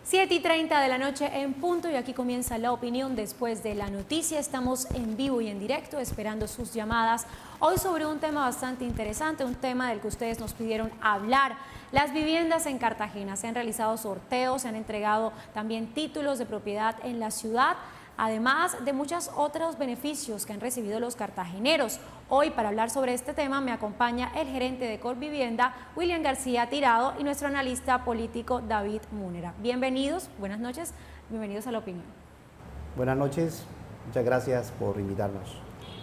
7:30 de la noche en punto y aquí comienza la opinión después de la noticia. Estamos en vivo y en directo esperando sus llamadas. Hoy sobre un tema bastante interesante, un tema del que ustedes nos pidieron hablar. Las viviendas en Cartagena. Se han realizado sorteos, se han entregado también títulos de propiedad en la ciudad, además de muchos otros beneficios que han recibido los cartageneros. Hoy, para hablar sobre este tema, me acompaña el gerente de Colvivienda, William García Tirado, y nuestro analista político, David Múnera. Bienvenidos, buenas noches, bienvenidos a La Opinión. Buenas noches, muchas gracias por invitarnos.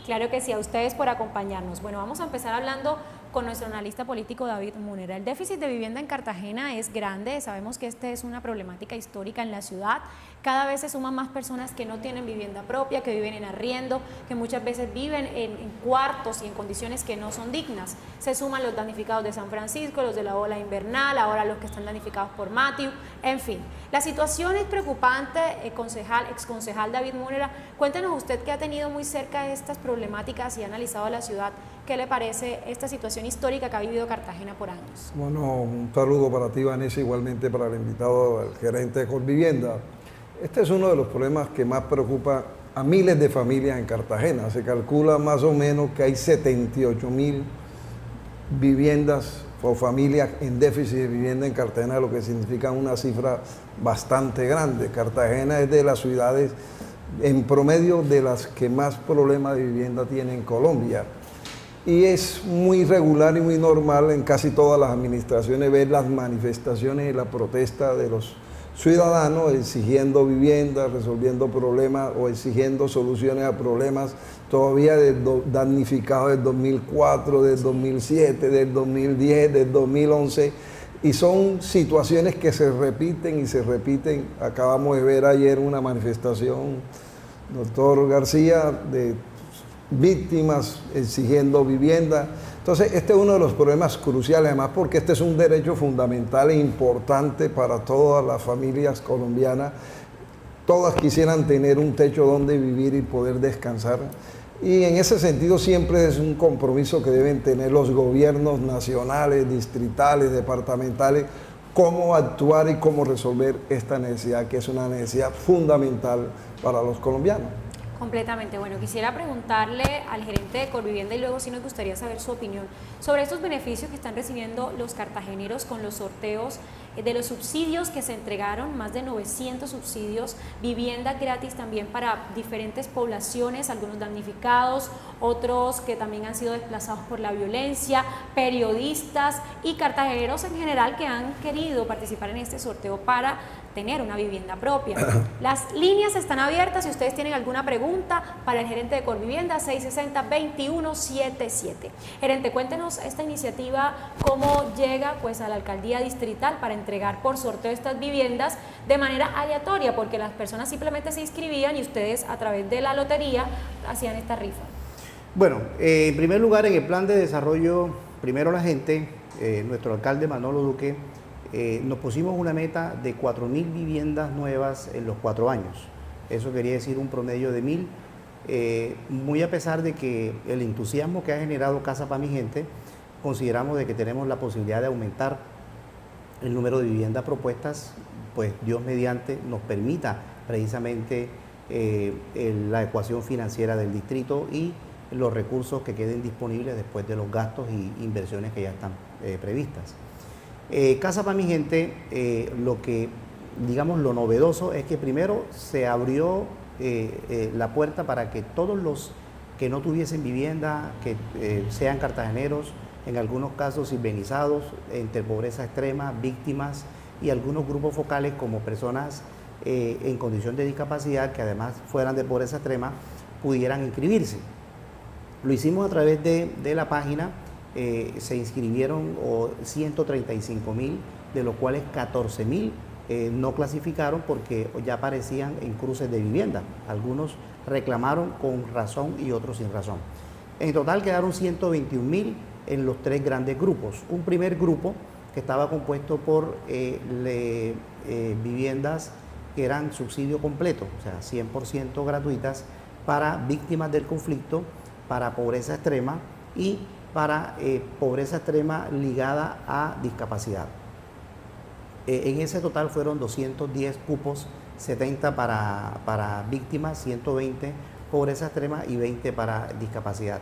Claro que sí, a ustedes por acompañarnos. Bueno, vamos a empezar hablando con nuestro analista político David Múnera. El déficit de vivienda en Cartagena es grande, sabemos que esta es una problemática histórica en la ciudad. Cada vez se suman más personas que no tienen vivienda propia, que viven en arriendo, que muchas veces viven en cuartos y en condiciones que no son dignas. Se suman los damnificados de San Francisco, los de la ola invernal, ahora los que están damnificados por Matthew, en fin. La situación es preocupante, exconcejal David Múnera. Cuéntenos usted que ha tenido muy cerca estas problemáticas y ha analizado la ciudad. ¿Qué le parece esta situación histórica que ha vivido Cartagena por años? Bueno, un saludo para ti, Vanessa, igualmente para el invitado, el gerente de Colvivienda. Este es uno de los problemas que más preocupa a miles de familias en Cartagena. Se calcula más o menos que hay 78.000 viviendas o familias en déficit de vivienda en Cartagena, lo que significa una cifra bastante grande. Cartagena es de las ciudades en promedio de las que más problemas de vivienda tiene en Colombia. Y es muy regular y muy normal en casi todas las administraciones ver las manifestaciones y la protesta de los ciudadanos exigiendo viviendas, resolviendo problemas o exigiendo soluciones a problemas todavía damnificados del 2004, del 2007, del 2010, del 2011. Y son situaciones que se repiten y se repiten. Acabamos de ver ayer una manifestación, doctor García, de víctimas exigiendo vivienda. Entonces, este es uno de los problemas cruciales, además porque este es un derecho fundamental e importante para todas las familias colombianas. Todas quisieran tener un techo donde vivir y poder descansar. Y en ese sentido siempre es un compromiso que deben tener los gobiernos nacionales, distritales, departamentales, cómo actuar y cómo resolver esta necesidad, que es una necesidad fundamental para los colombianos. Completamente. Bueno, quisiera preguntarle al gerente de Colvivienda y luego sí nos gustaría saber su opinión sobre estos beneficios que están recibiendo los cartageneros con los sorteos de los subsidios que se entregaron, más de 900 subsidios, vivienda gratis también para diferentes poblaciones, algunos damnificados, otros que también han sido desplazados por la violencia, periodistas y cartageneros en general que han querido participar en este sorteo para tener una vivienda propia. Las líneas están abiertas si ustedes tienen alguna pregunta para el gerente de Colvivienda, 660-2177. Gerente, cuéntenos esta iniciativa, cómo llega pues a la alcaldía distrital para entregar por sorteo estas viviendas de manera aleatoria, porque las personas simplemente se inscribían y ustedes a través de la lotería hacían esta rifa. Bueno, en primer lugar, en el plan de desarrollo, primero la gente, nuestro alcalde Manolo Duque, nos pusimos una meta de 4.000 viviendas nuevas en los 4 años. Eso quería decir un promedio de 1.000. Muy a pesar de que el entusiasmo que ha generado Casa Pa' Mi Gente, consideramos de que tenemos la posibilidad de aumentar el número de viviendas propuestas, pues Dios mediante nos permita precisamente la ecuación financiera del distrito y los recursos que queden disponibles después de los gastos y inversiones que ya están previstas. Casa Pa' Mi Gente, lo novedoso es que primero se abrió la puerta para que todos los que no tuviesen vivienda, que sean cartageneros, en algunos casos silvenizados, entre pobreza extrema, víctimas y algunos grupos focales como personas en condición de discapacidad que además fueran de pobreza extrema, pudieran inscribirse. Lo hicimos a través de la página. Se inscribieron 135.000, de los cuales 14.000 no clasificaron porque ya aparecían en cruces de vivienda. Algunos reclamaron con razón y otros sin razón. En total quedaron 121.000 en los 3 grandes grupos. Un primer grupo que estaba compuesto por viviendas que eran subsidio completo, o sea, 100% gratuitas para víctimas del conflicto, para pobreza extrema y para pobreza extrema ligada a discapacidad. En ese total fueron 210 cupos, 70 para víctimas, 120 pobreza extrema y 20 para discapacidad.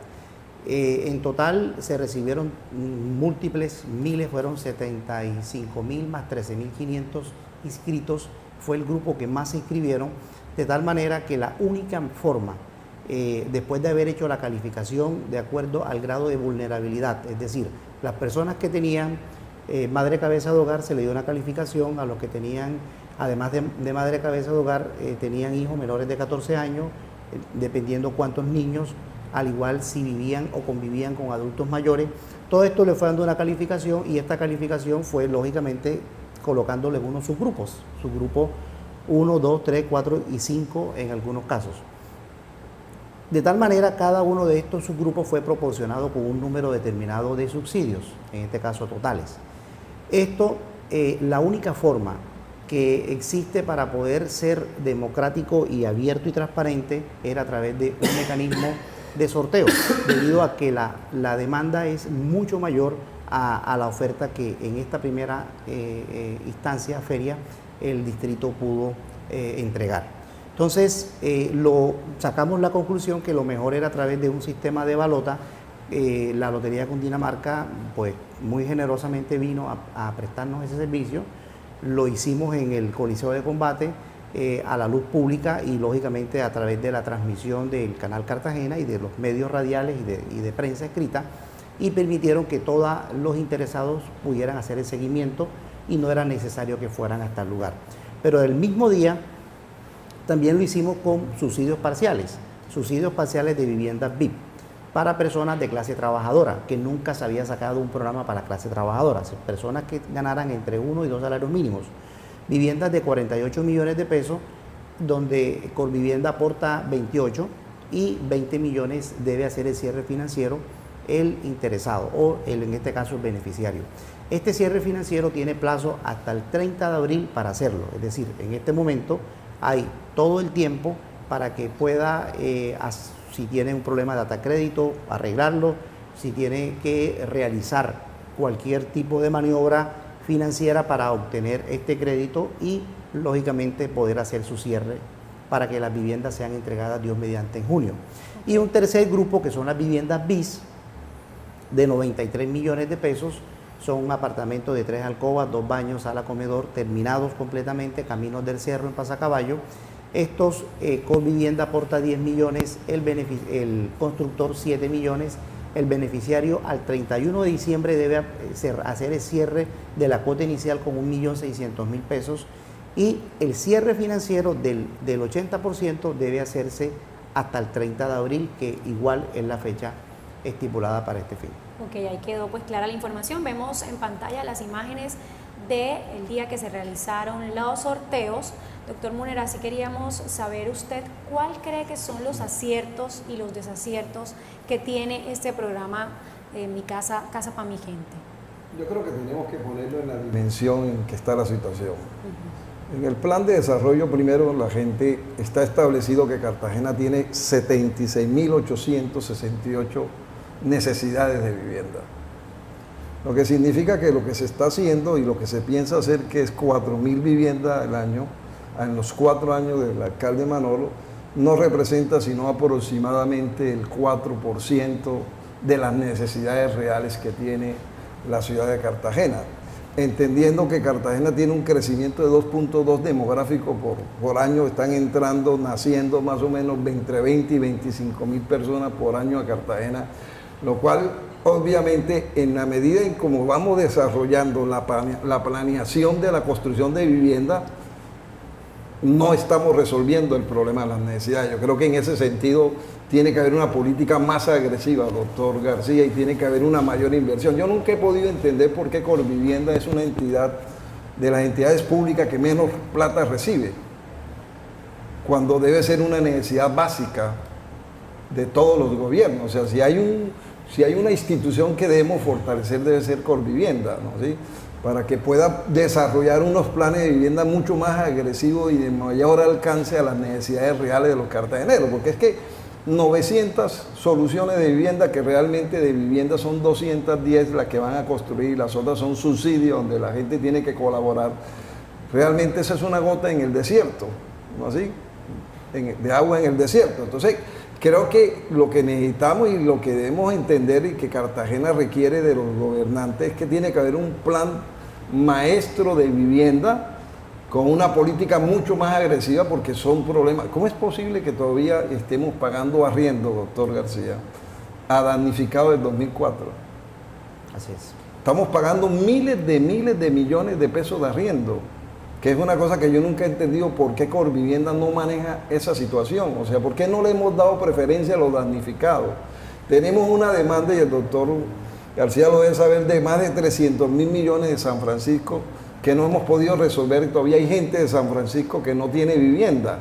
En total se recibieron múltiples miles, fueron 75.000 más 13.500 inscritos, fue el grupo que más se inscribieron, de tal manera que la única forma, después de haber hecho la calificación de acuerdo al grado de vulnerabilidad, es decir, las personas que tenían madre cabeza de hogar se le dio una calificación, a los que tenían, además de madre cabeza de hogar, tenían hijos menores de 14 años, dependiendo cuántos niños, al igual si vivían o convivían con adultos mayores. Todo esto le fue dando una calificación y esta calificación fue lógicamente colocándole unos subgrupos, subgrupo 1, 2, 3, 4 y 5 en algunos casos. De tal manera, cada uno de estos subgrupos fue proporcionado con un número determinado de subsidios, en este caso totales. Esto, la única forma que existe para poder ser democrático y abierto y transparente era a través de un mecanismo de sorteo, debido a que la demanda es mucho mayor a la oferta que en esta primera instancia, feria, el distrito pudo entregar. Entonces, sacamos la conclusión que lo mejor era a través de un sistema de balota. La Lotería de Cundinamarca, pues muy generosamente vino a prestarnos ese servicio. Lo hicimos en el Coliseo de Combate, a la luz pública y lógicamente a través de la transmisión del Canal Cartagena y de los medios radiales y de prensa escrita, y permitieron que todos los interesados pudieran hacer el seguimiento y no era necesario que fueran hasta el lugar. Pero el mismo día también lo hicimos con subsidios parciales de viviendas VIP para personas de clase trabajadora, que nunca se había sacado un programa para clase trabajadora, personas que ganaran entre 1 y 2 salarios mínimos. Viviendas de 48 millones de pesos, donde Colvivienda aporta 28 y 20 millones debe hacer el cierre financiero el interesado o en este caso el beneficiario. Este cierre financiero tiene plazo hasta el 30 de abril para hacerlo, es decir, en este momento hay todo el tiempo para que pueda, si tiene un problema de data crédito, arreglarlo, si tiene que realizar cualquier tipo de maniobra financiera para obtener este crédito y lógicamente poder hacer su cierre para que las viviendas sean entregadas Dios mediante en junio. Y un tercer grupo que son las viviendas BIS de 93 millones de pesos, son un apartamento de 3 alcobas, 2 baños, sala, comedor, terminados completamente, Caminos del Cerro en Pasacaballo. Estos Colvivienda aporta 10 millones, el constructor 7 millones, el beneficiario al 31 de diciembre debe hacer el cierre de la cuota inicial con 1.600.000 pesos y el cierre financiero del 80% debe hacerse hasta el 30 de abril, que igual es la fecha estipulada para este fin. Ok, ahí quedó pues clara la información. Vemos en pantalla las imágenes del día que se realizaron los sorteos. Doctor Munera, sí queríamos saber usted cuál cree que son los aciertos y los desaciertos que tiene este programa Mi Casa, Casa para mi Gente. Yo creo que tenemos que ponerlo en la dimensión en que está la situación. En el plan de desarrollo, primero, la gente está establecido que Cartagena tiene 76.868 necesidades de vivienda. Lo que significa que lo que se está haciendo y lo que se piensa hacer, que es 4.000 viviendas al año, en los 4 años del alcalde Manolo, no representa sino aproximadamente el 4% de las necesidades reales que tiene la ciudad de Cartagena. Entendiendo que Cartagena tiene un crecimiento de 2.2 demográfico por año, están entrando, naciendo más o menos entre 20 y 25.000 personas por año a Cartagena, lo cual obviamente en la medida en cómo vamos desarrollando la planeación de la construcción de vivienda, no estamos resolviendo el problema de las necesidades. Yo creo que en ese sentido tiene que haber una política más agresiva, doctor García, y tiene que haber una mayor inversión. Yo nunca he podido entender por qué Colvivienda es una entidad de las entidades públicas que menos plata recibe, cuando debe ser una necesidad básica de todos los gobiernos. O sea, si hay una institución que debemos fortalecer, debe ser Colvivienda, ¿no? ¿Sí? Para que pueda desarrollar unos planes de vivienda mucho más agresivos y de mayor alcance a las necesidades reales de los cartageneros, porque es que 900 soluciones de vivienda, que realmente de vivienda son 210 las que van a construir, las otras son subsidios donde la gente tiene que colaborar. Realmente esa es una gota en el desierto, ¿no así? De agua en el desierto. Entonces, creo que lo que necesitamos y lo que debemos entender y que Cartagena requiere de los gobernantes es que tiene que haber un plan maestro de vivienda con una política mucho más agresiva, porque son problemas. ¿Cómo es posible que todavía estemos pagando arriendo, doctor García, a damnificados del 2004? Así es. Estamos pagando miles de millones de pesos de arriendo, que es una cosa que yo nunca he entendido por qué Corvivienda no maneja esa situación. O sea, ¿por qué no le hemos dado preferencia a los damnificados? Tenemos una demanda, y el doctor García lo debe saber, de más de 300.000 millones de San Francisco, que no hemos podido resolver, y todavía hay gente de San Francisco que no tiene vivienda.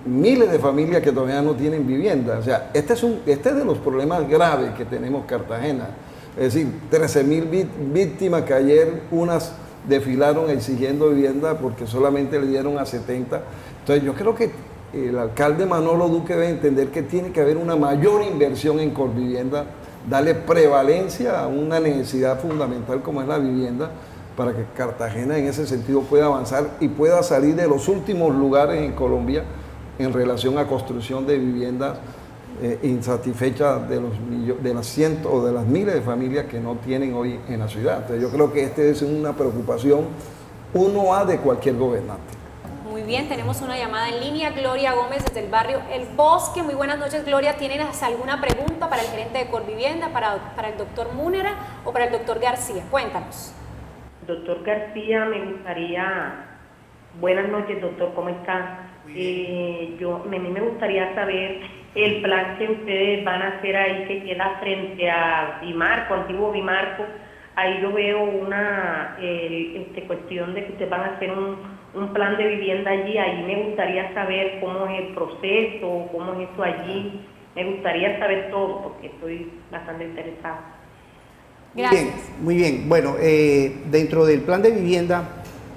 Miles de familias que todavía no tienen vivienda. O sea, este es de los problemas graves que tenemos Cartagena. Es decir, 13.000 víctimas que ayer unas desfilaron exigiendo vivienda porque solamente le dieron a 70. Entonces yo creo que el alcalde Manolo Duque debe entender que tiene que haber una mayor inversión en Corvivienda, darle prevalencia a una necesidad fundamental como es la vivienda, para que Cartagena en ese sentido pueda avanzar y pueda salir de los últimos lugares en Colombia en relación a construcción de viviendas insatisfechas de las cientos o de las miles de familias que no tienen hoy en la ciudad. Entonces yo creo que este es una preocupación 1A de cualquier gobernante. Muy bien, tenemos una llamada en línea. Gloria Gómez desde el barrio El Bosque. Muy buenas noches, Gloria. ¿Tienes alguna pregunta para el gerente de Corvivienda, para el doctor Múnera o para el doctor García? Cuéntanos. Doctor García, me gustaría... Buenas noches, doctor, ¿cómo está? A mí me gustaría saber el plan que ustedes van a hacer ahí, que queda frente a Bimarco, antiguo Bimarco. Ahí yo veo una cuestión de que ustedes van a hacer un plan de vivienda allí. Ahí me gustaría saber cómo es el proceso, cómo es esto allí. Me gustaría saber todo, porque estoy bastante interesada. Gracias. Bien, muy bien. Bueno, dentro del plan de vivienda,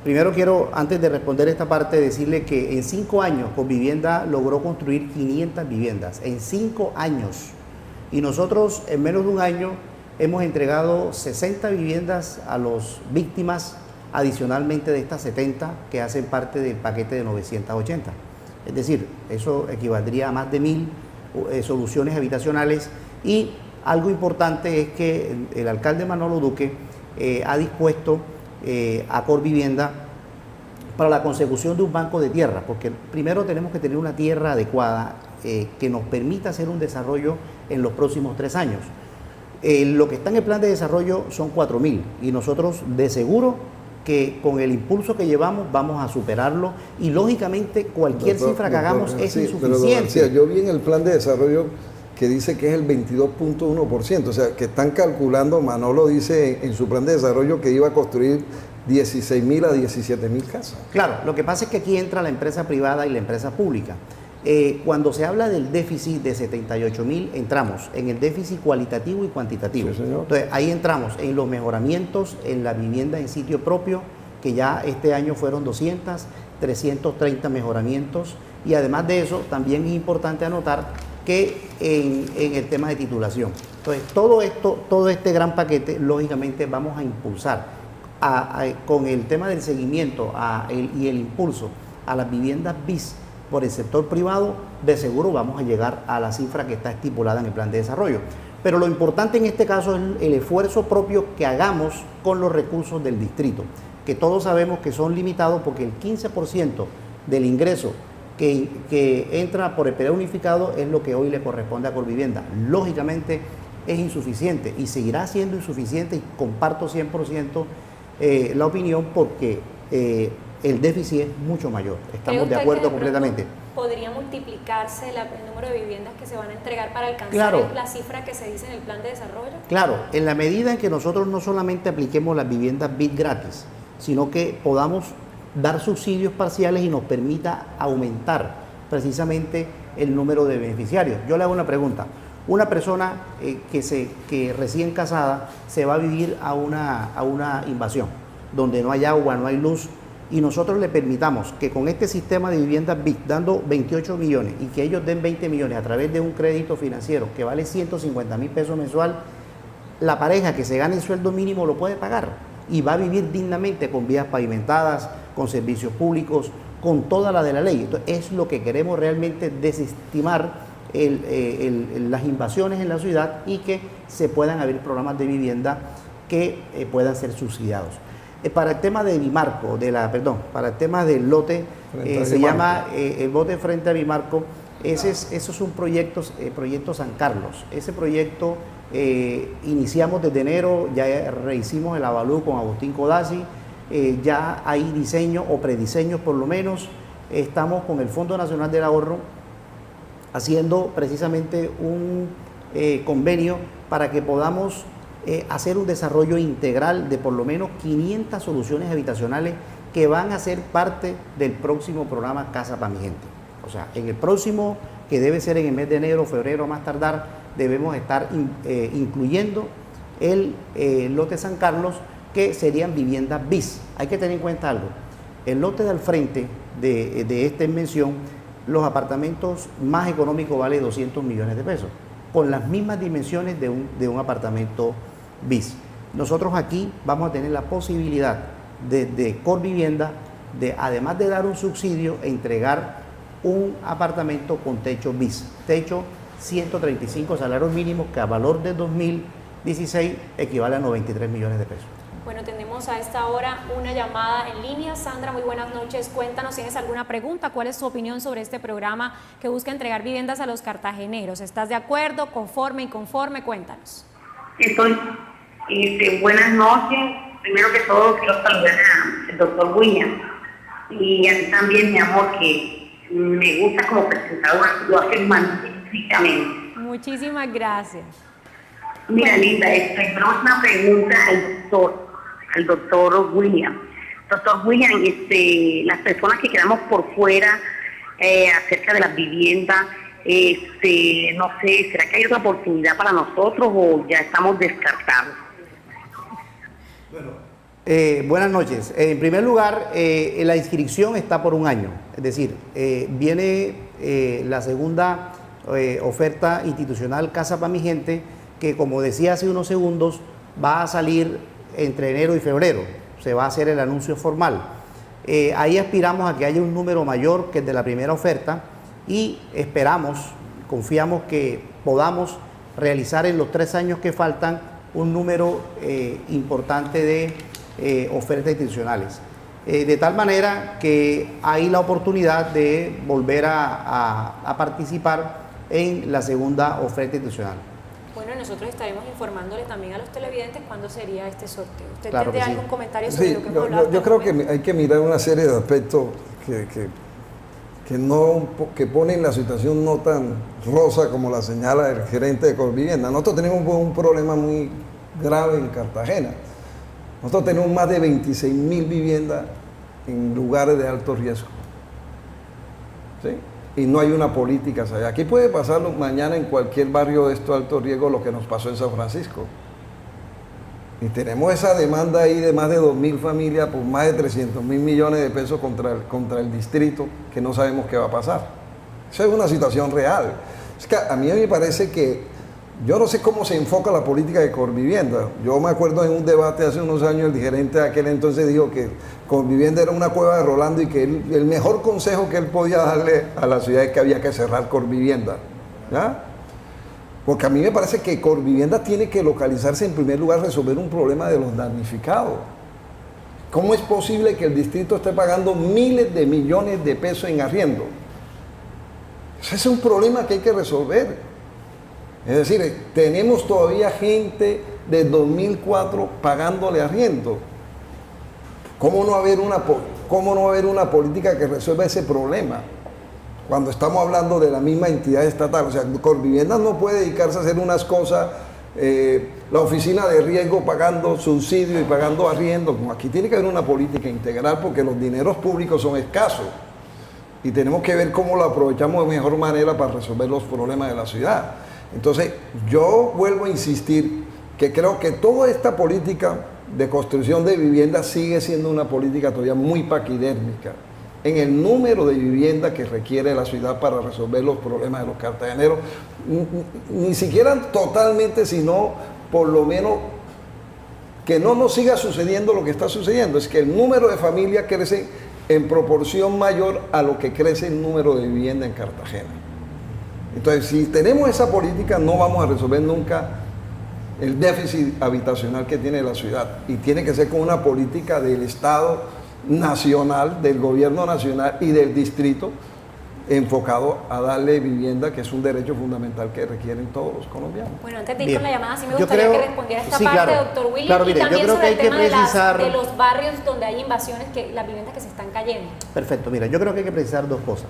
primero quiero, antes de responder esta parte, decirle que en 5 años Corvivienda logró construir 500 viviendas, en 5 años. Y nosotros en menos de un año hemos entregado 60 viviendas a las víctimas, adicionalmente de estas 70 que hacen parte del paquete de 980. Es decir, eso equivaldría a más de 1.000 soluciones habitacionales. Y algo importante es que el alcalde Manolo Duque ha dispuesto a Corvivienda para la consecución de un banco de tierra, porque primero tenemos que tener una tierra adecuada que nos permita hacer un desarrollo en los próximos 3 años. Lo que está en el plan de desarrollo son 4.000 y nosotros de seguro que con el impulso que llevamos vamos a superarlo, y lógicamente cualquier cifra que hagamos es insuficiente. Pero, García, yo vi en el plan de desarrollo que dice que es el 22.1%, o sea, que están calculando, Manolo dice en su plan de desarrollo que iba a construir 16.000 a 17.000 casas. Claro, lo que pasa es que aquí entra la empresa privada y la empresa pública. Cuando se habla del déficit de 78.000, entramos en el déficit cualitativo y cuantitativo. Sí, señor. Entonces, ahí entramos en los mejoramientos en la vivienda en sitio propio, que ya este año fueron 330 mejoramientos, y además de eso, también es importante anotar que en el tema de titulación. Entonces, todo este gran paquete, lógicamente, vamos a impulsar con el tema del seguimiento y el impulso a las viviendas BIS por el sector privado. De seguro vamos a llegar a la cifra que está estipulada en el plan de desarrollo. Pero lo importante en este caso es el esfuerzo propio que hagamos con los recursos del distrito, que todos sabemos que son limitados, porque el 15% del ingreso que entra por el PDA unificado es lo que hoy le corresponde a Corvivienda. Lógicamente es insuficiente y seguirá siendo insuficiente, y comparto 100% la opinión, porque el déficit es mucho mayor. Estamos de acuerdo completamente. ¿Podría multiplicarse el número de viviendas que se van a entregar para alcanzar la cifra que se dice en el plan de desarrollo? Claro, en la medida en que nosotros no solamente apliquemos las viviendas BID gratis, sino que podamos dar subsidios parciales y nos permita aumentar precisamente el número de beneficiarios. Yo le hago una pregunta. Una persona que recién casada se va a vivir a una invasión, donde no hay agua, no hay luz, y nosotros le permitamos que con este sistema de viviendas BIC, dando 28 millones y que ellos den 20 millones a través de un crédito financiero que vale 150.000 pesos mensual, la pareja que se gane el sueldo mínimo lo puede pagar y va a vivir dignamente con vías pavimentadas, con servicios públicos, con toda la de la ley. Entonces, es lo que queremos realmente, desestimar las invasiones en la ciudad y que se puedan abrir programas de vivienda que puedan ser subsidiados. Para el tema de Bimarco, para el tema del lote, se llama el lote frente a Bimarco. Esos son proyectos San Carlos. Ese proyecto iniciamos desde enero, ya rehicimos el avalúo con Agustín Codazzi, ya hay diseño o prediseños por lo menos. Estamos con el Fondo Nacional del Ahorro haciendo precisamente un convenio para que podamos hacer un desarrollo integral de por lo menos 500 soluciones habitacionales que van a ser parte del próximo programa Casa para mi Gente. O sea, en el próximo, que debe ser en el mes de enero, febrero más tardar, debemos estar incluyendo el lote San Carlos, que serían viviendas BIS. Hay que tener en cuenta algo. El lote de al frente de esta invención, los apartamentos más económicos vale 200 millones de pesos, con las mismas dimensiones de un apartamento BIS. Nosotros aquí vamos a tener la posibilidad de Corvivienda, además de dar un subsidio, entregar un apartamento con techo BIS, techo 135 salarios mínimos, que a valor de 2016 equivale a 93 millones de pesos. Bueno, tenemos a esta hora una llamada en línea. Sandra, muy buenas noches. Cuéntanos, ¿tienes alguna pregunta? ¿Cuál es tu opinión sobre este programa que busca entregar viviendas a los cartageneros? ¿Estás de acuerdo, conforme, inconforme? Cuéntanos. Buenas noches. Primero que todo, quiero saludar al doctor William. Y a mí también, mi amor, que me gusta como presentadora, lo hace magníficamente. Muchísimas gracias. Mira, Linda, tenemos una pregunta al doctor William. Doctor William, las personas que quedamos por fuera acerca de las viviendas, no sé, ¿será que hay otra oportunidad para nosotros o ya estamos descartados? Bueno, buenas noches. En primer lugar, la inscripción está por un año, es decir, viene la segunda oferta institucional Casa para mi Gente, que como decía hace unos segundos, va a salir entre enero y febrero, se va a hacer el anuncio formal. Ahí aspiramos a que haya un número mayor que el de la primera oferta y esperamos, confiamos que podamos realizar en los 3 años que faltan un número importante de ofertas institucionales. De tal manera que hay la oportunidad de volver a participar en la segunda oferta institucional. Bueno, nosotros estaremos informándole también a los televidentes cuándo sería este sorteo. ¿Usted Claro tiene algún comentario sobre lo que hemos hablado? Yo creo que hay que mirar una serie de aspectos que ponen la situación no tan rosa como la señala el gerente de Corvivienda. Nosotros tenemos un problema muy grave en Cartagena. Nosotros tenemos más de 26.000 viviendas en lugares de alto riesgo. ¿Sí? Y no hay una política allá. Aquí puede pasarlo mañana en cualquier barrio de estos alto riesgo lo que nos pasó en San Francisco. Y tenemos esa demanda ahí de más de 2.000 familias por más de 300.000 millones de pesos contra el distrito, que no sabemos qué va a pasar. Esa es una situación real. Es que a mí me parece que, yo no sé cómo se enfoca la política de Corvivienda. Yo me acuerdo en un debate hace unos años, el gerente de aquel entonces dijo que Corvivienda era una cueva de Rolando y que el mejor consejo que él podía darle a la ciudad es que había que cerrar Corvivienda. ¿Ya? Porque a mí me parece que Corvivienda tiene que localizarse en primer lugar, resolver un problema de los damnificados. ¿Cómo es posible que el distrito esté pagando miles de millones de pesos en arriendo? Ese es un problema que hay que resolver. Es decir, tenemos todavía gente de 2004 pagándole arriendo. ¿Cómo no haber una política que resuelva ese problema? Cuando estamos hablando de la misma entidad estatal, o sea, Corvivienda no puede dedicarse a hacer unas cosas, la oficina de riesgo pagando subsidio y pagando arriendo. Como aquí tiene que haber una política integral porque los dineros públicos son escasos y tenemos que ver cómo lo aprovechamos de mejor manera para resolver los problemas de la ciudad. Entonces, yo vuelvo a insistir que creo que toda esta política de construcción de viviendas sigue siendo una política todavía muy paquidérmica en el número de viviendas que requiere la ciudad para resolver los problemas de los cartageneros, ni siquiera totalmente, sino por lo menos que no nos siga sucediendo lo que está sucediendo, es que el número de familias crece en proporción mayor a lo que crece el número de viviendas en Cartagena. Entonces, si tenemos esa política, no vamos a resolver nunca el déficit habitacional que tiene la ciudad, y tiene que ser con una política del Estado nacional, del gobierno nacional y del distrito, enfocado a darle vivienda, que es un derecho fundamental que requieren todos los colombianos. Bueno, antes de ir Bien. con la llamada, sí me gustaría que respondiera esta parte, claro. doctor Willy, Claro, y mire, yo también creo sobre que hay el que tema de, precisar... de los barrios donde hay invasiones, que las viviendas que se están cayendo. Perfecto, mira, yo creo que hay que precisar dos cosas.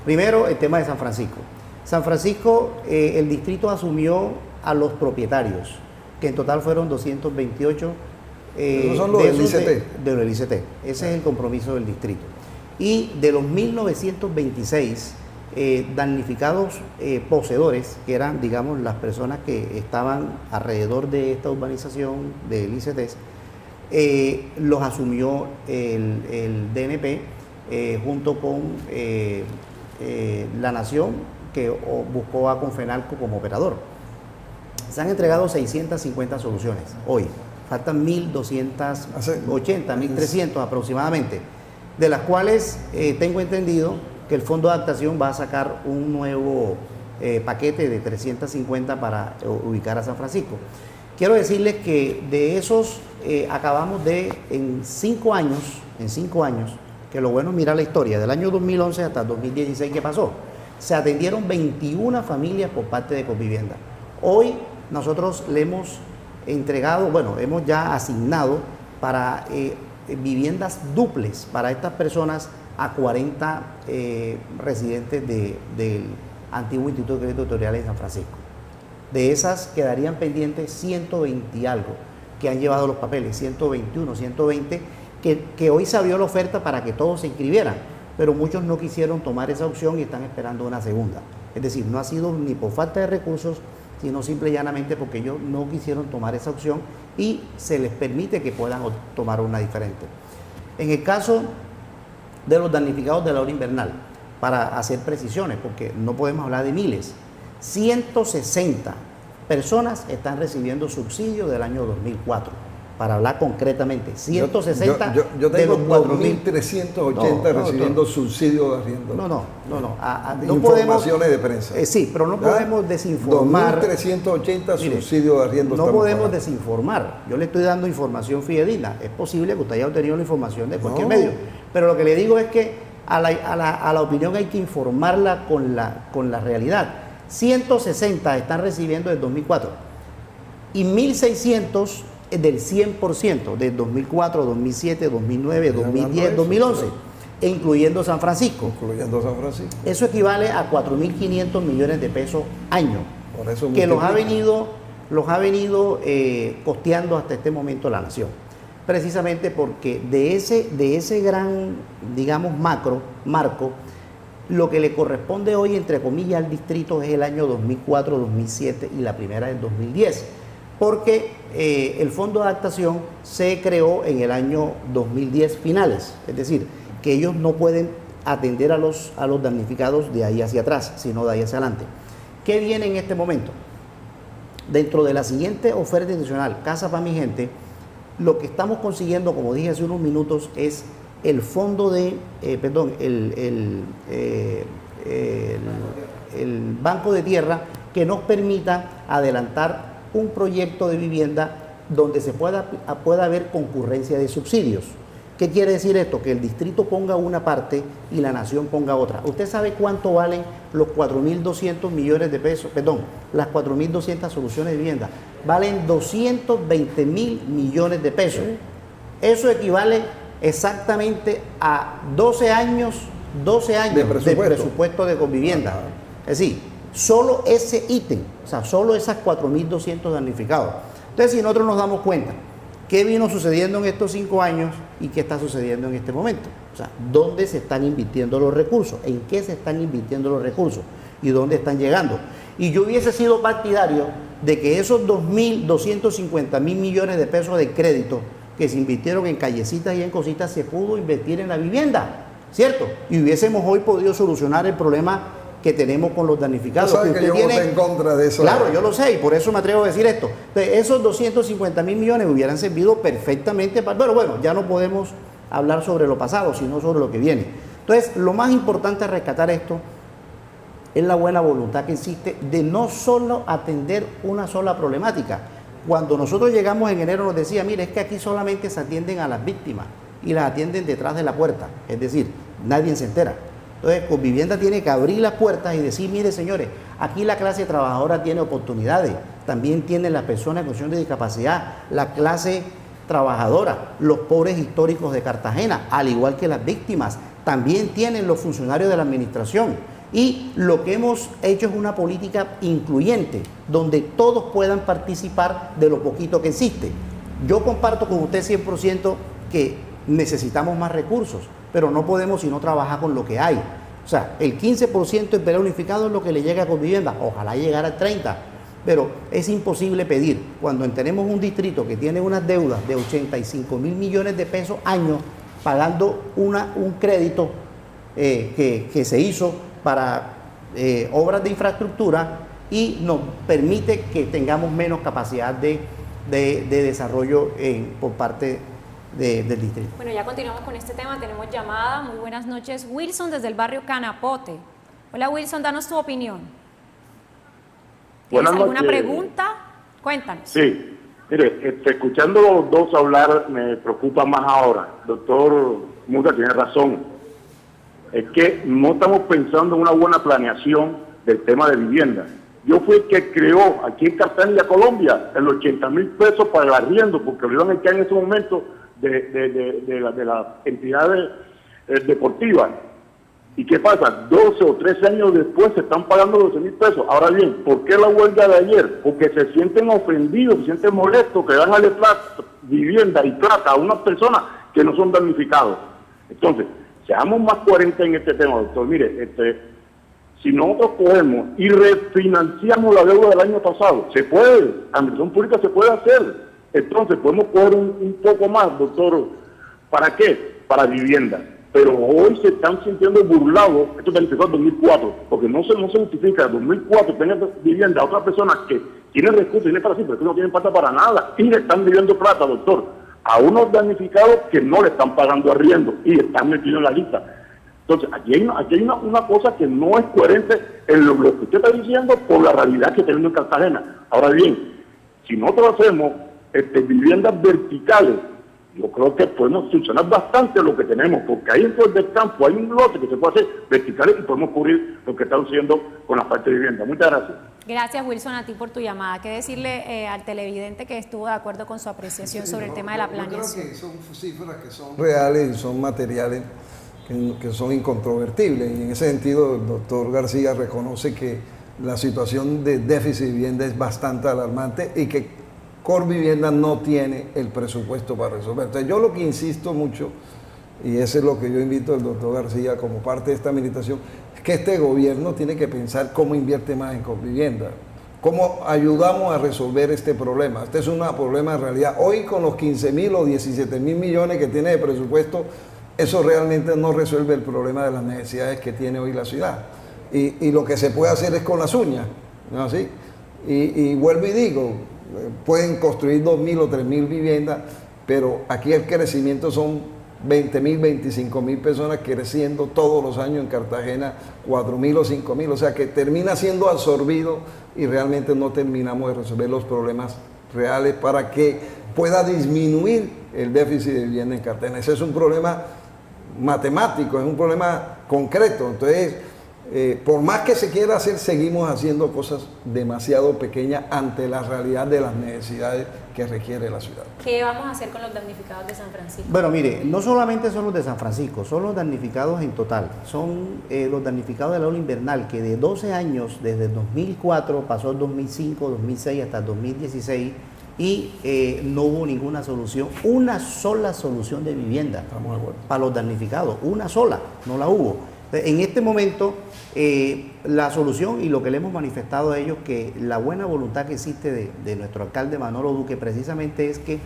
Primero, el tema de San Francisco. San Francisco, el distrito asumió a los propietarios, que en total fueron 228 ¿No son los del ICT? de los ICT. Ese es el compromiso del distrito. Y de los 1926 damnificados poseedores, que eran, digamos, las personas que estaban alrededor de esta urbanización del ICT, los asumió el DNP junto con la Nación, que buscó a Confenalco como operador. Se han entregado 650 soluciones hoy. Faltan 1.280, 1.300 aproximadamente, de las cuales tengo entendido que el Fondo de Adaptación va a sacar un nuevo paquete de 350 para ubicar a San Francisco. Quiero decirles que de esos acabamos de, en 5 años, que lo bueno es mirar la historia, del año 2011 hasta el 2016, ¿qué pasó? Se atendieron 21 familias por parte de Convivienda. Hoy nosotros le hemos entregado, bueno, hemos ya asignado para viviendas duples para estas personas a 40 residentes del antiguo Instituto de Crédito Territorial en San Francisco. De esas quedarían pendientes 120 y algo que han llevado los papeles, 121, 120, que hoy se abrió la oferta para que todos se inscribieran, pero muchos no quisieron tomar esa opción y están esperando una segunda. Es decir, no ha sido ni por falta de recursos, sino simple y llanamente porque ellos no quisieron tomar esa opción y se les permite que puedan tomar una diferente. En el caso de los damnificados de la hora invernal, para hacer precisiones, porque no podemos hablar de miles, 160 personas están recibiendo subsidio del año 2004. Para hablar concretamente, 160 yo de tengo los 4.380 recibiendo subsidio de arriendo. No Informaciones de prensa. Sí, pero no podemos desinformar. 2.380 subsidio de arriendo. No podemos desinformar. Yo le estoy dando información fidedigna. Es posible que usted haya obtenido la información de cualquier medio. Pero lo que le digo es que a la opinión hay que informarla con la realidad. 160 están recibiendo desde 2004 y 1.600 del 100%, del 2004, 2007, 2009, 2010, 2011, e incluyendo San Francisco. Incluyendo San Francisco. Eso equivale a 4.500 millones de pesos año, por eso que los ha venido costeando hasta este momento la Nación. Precisamente porque de ese gran, digamos, marco, lo que le corresponde hoy, entre comillas, al distrito es el año 2004, 2007 y la primera del 2010. Porque el Fondo de Adaptación se creó en el año 2010 finales, es decir, que ellos no pueden atender a los damnificados de ahí hacia atrás, sino de ahí hacia adelante. ¿Qué viene en este momento? Dentro de la siguiente oferta institucional, Casa para mi gente, lo que estamos consiguiendo, como dije hace unos minutos, es el fondo de, el banco de tierra que nos permita adelantar un proyecto de vivienda donde se pueda haber concurrencia de subsidios. ¿Qué quiere decir esto? Que el distrito ponga una parte y la Nación ponga otra. ¿Usted sabe cuánto valen los 4.200 millones de pesos? Perdón, las 4.200 soluciones de vivienda. Valen 220.000 millones de pesos. Eso equivale exactamente a 12 años de presupuesto de Convivienda. Es decir, solo ese ítem, o sea, solo esas 4.200 damnificados. Entonces, si nosotros nos damos cuenta, ¿qué vino sucediendo en estos 5 años y qué está sucediendo en este momento? O sea, ¿dónde se están invirtiendo los recursos? ¿En qué se están invirtiendo los recursos? ¿Y dónde están llegando? Y yo hubiese sido partidario de que esos 2.250.000 millones de pesos de crédito que se invirtieron en callecitas y en cositas se pudo invertir en la vivienda, ¿cierto? Y hubiésemos hoy podido solucionar el problema que tenemos con los damnificados. ¿Sabe que yo voté en contra de eso? Claro, yo lo sé y por eso me atrevo a decir esto. Entonces, esos 250.000 millones hubieran servido perfectamente para... Pero bueno, ya no podemos hablar sobre lo pasado, sino sobre lo que viene. Entonces, lo más importante es rescatar esto es la buena voluntad que existe de no solo atender una sola problemática. Cuando nosotros llegamos en enero nos decía, mire, es que aquí solamente se atienden a las víctimas y las atienden detrás de la puerta, es decir, nadie se entera. Entonces, Convivienda tiene que abrir las puertas y decir, mire señores, aquí la clase trabajadora tiene oportunidades, también tienen las personas en condición de discapacidad, la clase trabajadora, los pobres históricos de Cartagena, al igual que las víctimas, también tienen los funcionarios de la administración. Y lo que hemos hecho es una política incluyente, donde todos puedan participar de lo poquito que existe. Yo comparto con usted 100% que necesitamos más recursos, pero no podemos sino trabajar con lo que hay. O sea, el 15% del PLA unificado es lo que le llega a Convivienda, ojalá llegara al 30%, pero es imposible pedir. Cuando tenemos un distrito que tiene unas deudas de 85.000 millones de pesos año, pagando un crédito que se hizo para obras de infraestructura y nos permite que tengamos menos capacidad de desarrollo por parte del distrito. Bueno, ya continuamos con este tema, tenemos llamada. Muy buenas noches, Wilson desde el barrio Canapote. Hola Wilson, danos tu opinión. ¿Tienes alguna pregunta? Cuéntanos. Sí, mire, escuchando los dos hablar me preocupa más ahora. Doctor Muta tiene razón. Es que no estamos pensando en una buena planeación del tema de vivienda. Yo fui el que creó aquí en Cartagena, Colombia, el 80.000 pesos para el arriendo, porque lo iban a echar en ese momento de las entidades deportivas. ¿Y qué pasa? 12 o 13 años después se están pagando 12.000 pesos. Ahora bien, ¿por qué la huelga de ayer? Porque se sienten ofendidos, se sienten molestos, que dan a darle plata, vivienda y plata a unas personas que no son damnificados. Entonces, seamos más coherentes en este tema, doctor. Mire, si nosotros cogemos y refinanciamos la deuda del año pasado, se puede, administración pública se puede hacer. Entonces podemos coger un poco más, doctor. ¿Para qué? Para vivienda. Pero hoy se están sintiendo burlados, esto planificó en 2004, porque no se justifica, en 2004 tener vivienda a otras personas que tienen recursos, tienen para sí, pero que no tienen plata para nada, y le están debiendo plata, doctor, a unos damnificados que no le están pagando arriendo y están metidos en la lista. Entonces, aquí hay una cosa que no es coherente en lo que usted está diciendo por la realidad que tenemos en Cartagena. Ahora bien, si nosotros hacemos viviendas verticales, yo creo que podemos solucionar bastante lo que tenemos, porque ahí en todo el campo hay un lote que se puede hacer verticales y podemos cubrir lo que están haciendo con la parte de vivienda. Muchas gracias. Gracias, Wilson, a ti por tu llamada. ¿Qué decirle al televidente que estuvo de acuerdo con su apreciación sobre el tema de la planeación? Yo creo que son cifras que son reales y son materiales que son incontrovertibles. Y en ese sentido, el doctor García reconoce que la situación de déficit de vivienda es bastante alarmante y que Corvivienda no tiene el presupuesto para resolver. Entonces, yo lo que insisto mucho, y eso es lo que yo invito al doctor García como parte de esta administración, es que este gobierno tiene que pensar cómo invierte más en Corvivienda, cómo ayudamos a resolver este problema. Este es un problema en realidad. Hoy con los 15.000 o 17.000 millones que tiene de presupuesto, eso realmente no resuelve el problema de las necesidades que tiene hoy la ciudad. Y lo que se puede hacer es con las uñas, ¿no? ¿Sí? Y vuelvo y digo, pueden construir 2.000 o 3.000 viviendas, pero aquí el crecimiento son 20.000, 25.000 personas creciendo todos los años en Cartagena, 4.000 o 5.000, o sea que termina siendo absorbido y realmente no terminamos de resolver los problemas reales para que pueda disminuir el déficit de vivienda en Cartagena. Ese es un problema matemático, es un problema concreto. Entonces, por más que se quiera hacer, seguimos haciendo cosas demasiado pequeñas ante la realidad de las necesidades que requiere la ciudad. ¿Qué vamos a hacer con los damnificados de San Francisco? Bueno, mire, no solamente son los de San Francisco, son los damnificados en total. Son los damnificados de la ola invernal, que de 12 años, desde el 2004, pasó el 2005, 2006 hasta el 2016, y no hubo ninguna solución, una sola solución de vivienda para los damnificados, una sola, no la hubo. En este momento, la solución y lo que le hemos manifestado a ellos, que la buena voluntad que existe de nuestro alcalde Manolo Duque precisamente es que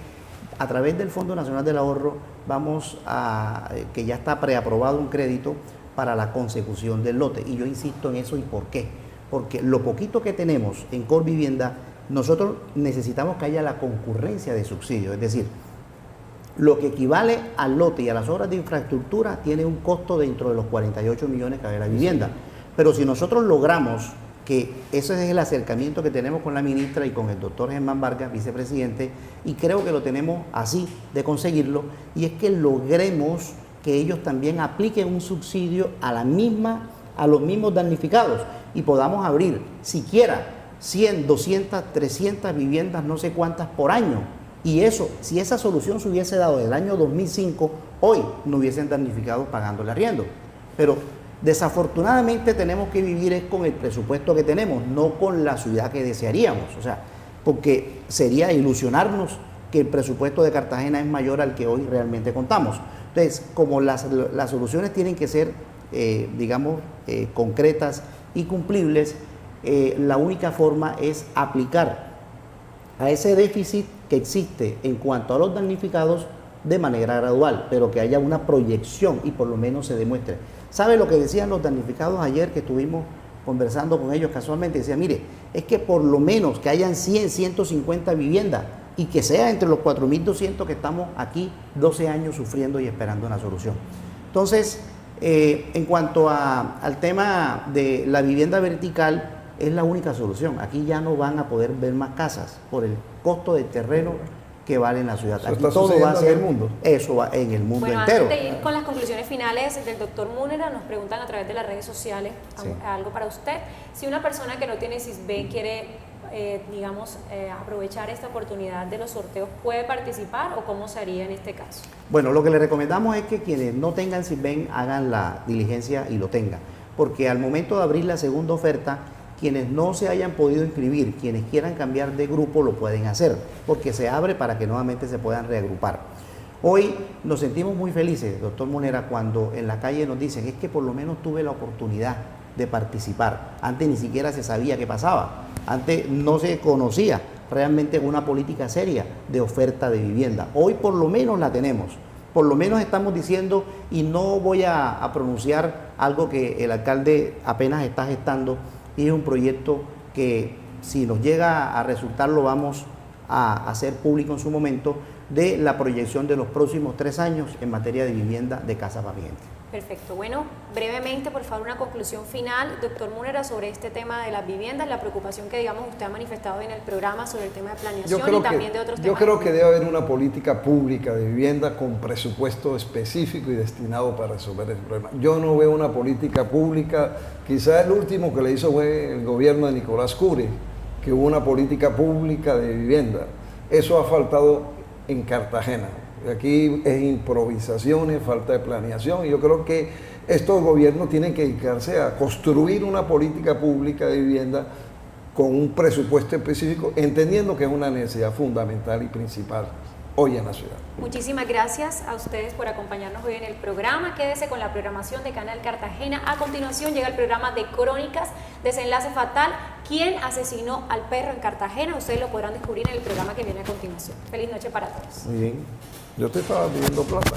a través del Fondo Nacional del Ahorro vamos a, que ya está preaprobado un crédito para la consecución del lote. Y yo insisto en eso. ¿Y por qué? Porque lo poquito que tenemos en Corvivienda, nosotros necesitamos que haya la concurrencia de subsidios, es decir, lo que equivale al lote y a las obras de infraestructura tiene un costo dentro de los 48 millones que hay en la vivienda. Pero si nosotros logramos, que ese es el acercamiento que tenemos con la ministra y con el doctor Germán Vargas, vicepresidente, y creo que lo tenemos así de conseguirlo, y es que logremos que ellos también apliquen un subsidio a los mismos damnificados y podamos abrir siquiera 100, 200, 300 viviendas, no sé cuántas por año. Y eso, si esa solución se hubiese dado del año 2005, hoy no hubiesen damnificado pagando el arriendo. Pero desafortunadamente tenemos que vivir con el presupuesto que tenemos, no con la ciudad que desearíamos. O sea, porque sería ilusionarnos que el presupuesto de Cartagena es mayor al que hoy realmente contamos. Entonces, como las soluciones tienen que ser, concretas y cumplibles, la única forma es aplicar a ese déficit que existe en cuanto a los damnificados de manera gradual, pero que haya una proyección y por lo menos se demuestre. ¿Sabe lo que decían los damnificados ayer que estuvimos conversando con ellos casualmente? Decía, mire, es que por lo menos que hayan 100, 150 viviendas y que sea entre los 4.200 que estamos aquí 12 años sufriendo y esperando una solución. Entonces, en cuanto al tema de la vivienda vertical, es la única solución. Aquí ya no van a poder ver más casas por el costo del terreno que vale en la ciudad. Aquí todo va a ser mundo. Eso va en el mundo entero. Antes de ir con las conclusiones finales del doctor Múnera, nos preguntan a través de las redes sociales, sí, algo para usted. Si una persona que no tiene SISBEN quiere, aprovechar esta oportunidad de los sorteos, ¿puede participar o cómo se haría en este caso? Bueno, lo que le recomendamos es que quienes no tengan SISBEN hagan la diligencia y lo tengan, porque al momento de abrir la segunda oferta, quienes no se hayan podido inscribir, quienes quieran cambiar de grupo lo pueden hacer, porque se abre para que nuevamente se puedan reagrupar. Hoy nos sentimos muy felices, doctor Múnera, cuando en la calle nos dicen, es que por lo menos tuve la oportunidad de participar. Antes ni siquiera se sabía qué pasaba, antes no se conocía realmente una política seria de oferta de vivienda. Hoy por lo menos la tenemos. Por lo menos estamos diciendo, y no voy a pronunciar algo que el alcalde apenas está gestando, y es un proyecto que si nos llega a resultar lo vamos a hacer público en su momento, de la proyección de los próximos 3 años en materia de vivienda de casa para gente. Perfecto. Bueno, brevemente, por favor, una conclusión final, doctor Múnera, sobre este tema de las viviendas, la preocupación que, usted ha manifestado en el programa sobre el tema de planeación y también de otros temas. Yo creo que debe haber una política pública de vivienda con presupuesto específico y destinado para resolver ese problema. Yo no veo una política pública, quizá el último que le hizo fue el gobierno de Nicolás Curi, que hubo una política pública de vivienda. Eso ha faltado en Cartagena. Aquí es improvisaciones, falta de planeación, y yo creo que estos gobiernos tienen que dedicarse a construir una política pública de vivienda con un presupuesto específico, entendiendo que es una necesidad fundamental y principal hoy en la ciudad. Muchísimas gracias a ustedes por acompañarnos hoy en el programa. Quédese con la programación de Canal Cartagena. A continuación llega el programa de Crónicas, Desenlace Fatal, ¿quién asesinó al perro en Cartagena? Ustedes lo podrán descubrir en el programa que viene a continuación. Feliz noche para todos. Muy bien. Yo te estaba pidiendo plata.